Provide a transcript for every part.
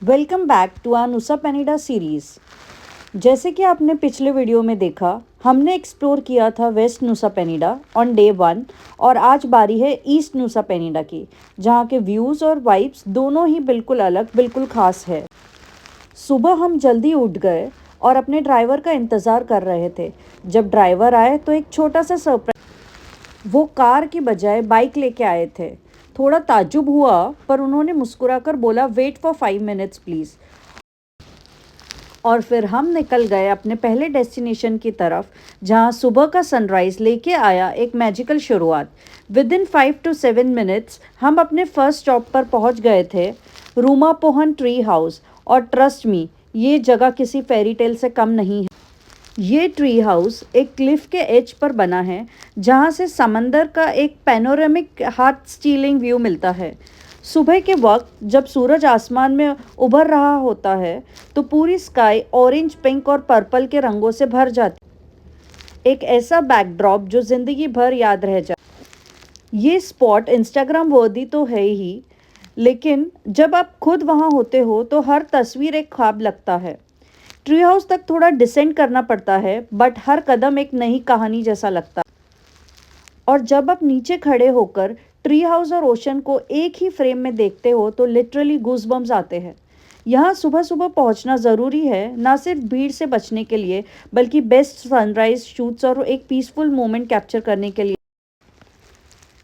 Welcome back to our Nusa Penida series. जैसे कि आपने पिछले वीडियो में देखा, हमने एक्सप्लोर किया था west Nusa Penida on day 1 और आज बारी है ईस्ट नुसा पेनिडा की, जहाँ के व्यूज़ और वाइब्स दोनों ही बिल्कुल अलग, बिल्कुल ख़ास है। सुबह हम जल्दी उठ गए और अपने ड्राइवर का इंतज़ार कर रहे थे। जब ड्राइवर आए तो एक छोटा सा सरप्राइज, वो कार की बजाय बाइक लेके आए थे। थोड़ा ताज्जुब हुआ, पर उन्होंने मुस्कुराकर बोला, वेट फॉर 5 मिनट्स प्लीज़। और फिर हम निकल गए अपने पहले डेस्टिनेशन की तरफ, जहां सुबह का सनराइज़ लेके आया एक मैजिकल शुरुआत। विद इन 5 to 7 मिनट्स हम अपने फर्स्ट स्टॉप पर पहुंच गए थे, रूमापोहन ट्री हाउस। और ट्रस्ट मी, ये जगह किसी फेरी टेल से कम नहीं है। ये ट्री हाउस एक क्लिफ के एज पर बना है, जहाँ से समंदर का एक पैनोरामिक हार्ट स्टीलिंग व्यू मिलता है। सुबह के वक्त जब सूरज आसमान में उभर रहा होता है, तो पूरी स्काई ऑरेंज, पिंक और पर्पल के रंगों से भर जाती। एक ऐसा बैकड्रॉप जो ज़िंदगी भर याद रह जाए। ये स्पॉट इंस्टाग्राम वर्दी तो है ही, लेकिन जब आप खुद वहाँ होते हो तो हर तस्वीर एक ख्वाब लगता है। ट्री हाउस तक थोड़ा डिसेंड करना पड़ता है, बट हर कदम एक नई कहानी जैसा लगता है। और जब आप नीचे खड़े होकर ट्री हाउस और ओशन को एक ही फ्रेम में देखते हो तो लिटरली गूज़बम्स आते हैं। यहाँ सुबह सुबह पहुँचना ज़रूरी है, ना सिर्फ भीड़ से बचने के लिए, बल्कि बेस्ट सनराइज शूट्स और एक पीसफुल मोमेंट कैप्चर करने के लिए।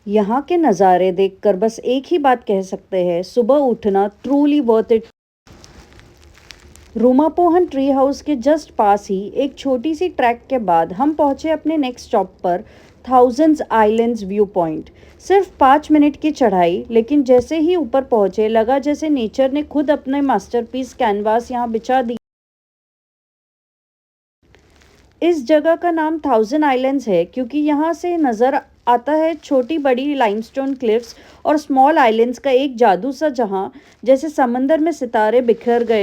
यहाँ के नज़ारे देखकर बस एक ही बात कह सकते हैं, सुबह उठना ट्रूली वर्थ इट। रूमापोहन ट्री हाउस के जस्ट पास ही एक छोटी सी ट्रैक के बाद हम पहुंचे अपने नेक्स्ट स्टॉप पर, थाउजेंड्स आइलैंड्स व्यू पॉइंट। सिर्फ 5 मिनट की चढ़ाई, लेकिन जैसे ही ऊपर पहुंचे लगा जैसे नेचर ने खुद अपने मास्टरपीस कैनवास यहाँ बिछा दी। इस जगह का नाम थाउजेंड आइलैंड्स है क्योंकि यहाँ से नज़र आता है छोटी बड़ी लाइमस्टोन क्लिफ्स और स्मॉल आइलैंड्स का एक जादू सा, जहाँ जैसे समंदर में सितारे बिखर गए।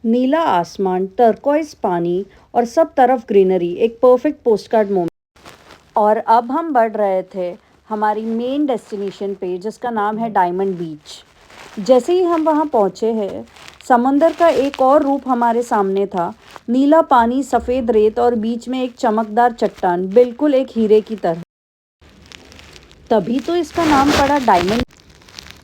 नीला आसमान, टर्कोइज पानी और सब तरफ ग्रीनरी, एक परफेक्ट पोस्टकार्ड मोमेंट। और अब हम बढ़ रहे थे हमारी मेन डेस्टिनेशन पे, जिसका नाम है डायमंड बीच। जैसे ही हम वहाँ पहुँचे हैं, समंदर का एक और रूप हमारे सामने था। नीला पानी, सफ़ेद रेत और बीच में एक चमकदार चट्टान, बिल्कुल एक हीरे की तरह। तभी तो इसका नाम पड़ा डायमंड।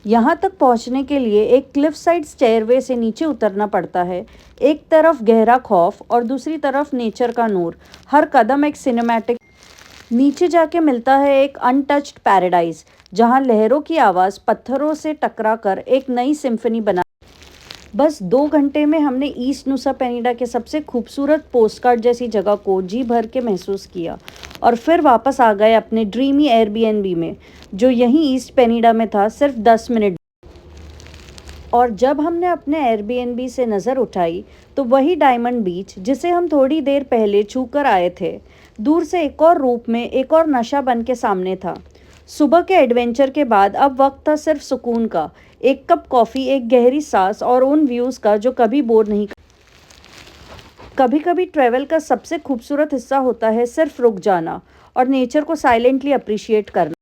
यहाँ तक पहुँचने के लिए एक क्लिफ साइड स्टेयरवे से नीचे उतरना पड़ता है। एक तरफ गहरा खौफ और दूसरी तरफ नेचर का नूर, हर कदम एक सिनेमैटिक। नीचे जाके मिलता है एक अनटच्ड पैराडाइज, जहाँ लहरों की आवाज़ पत्थरों से टकराकर एक नई सिम्फनी बना। बस 2 घंटे में हमने ईस्ट नुसा पेनिडा के सबसे खूबसूरत पोस्टकार्ड जैसी जगह को जी भर के महसूस किया और फिर वापस आ गए अपने ड्रीमी एयरबीएनबी में, जो यहीं ईस्ट पेनिडा में था, सिर्फ 10 मिनट। और जब हमने अपने एयरबीएनबी से नज़र उठाई तो वही डायमंड बीच, जिसे हम थोड़ी देर पहले छू कर आए थे, दूर से एक और रूप में, एक और नशा बन के सामने था। सुबह के एडवेंचर के बाद अब वक्त था सिर्फ सुकून का, एक कप कॉफ़ी, एक गहरी सांस और उन व्यूज़ का जो कभी बोर नहीं कर। कभी कभी ट्रैवल का सबसे खूबसूरत हिस्सा होता है सिर्फ रुक जाना और नेचर को साइलेंटली अप्रिशिएट करना।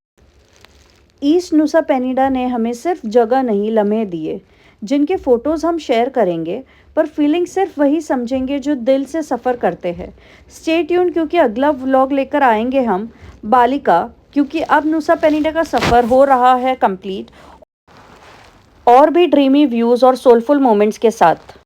ईस्ट नुसा पेनिडा ने हमें सिर्फ जगह नहीं, लम्हे दिए, जिनके फ़ोटोज़ हम शेयर करेंगे, पर फीलिंग सिर्फ वही समझेंगे जो दिल से सफ़र करते हैं। स्टे ट्यून, क्योंकि अगला व्लॉग लेकर आएंगे हम बाली का, क्योंकि अब नुसा पेनिडा का सफ़र हो रहा है कंप्लीट, और भी ड्रीमी व्यूज़ और सोलफुल मोमेंट्स के साथ।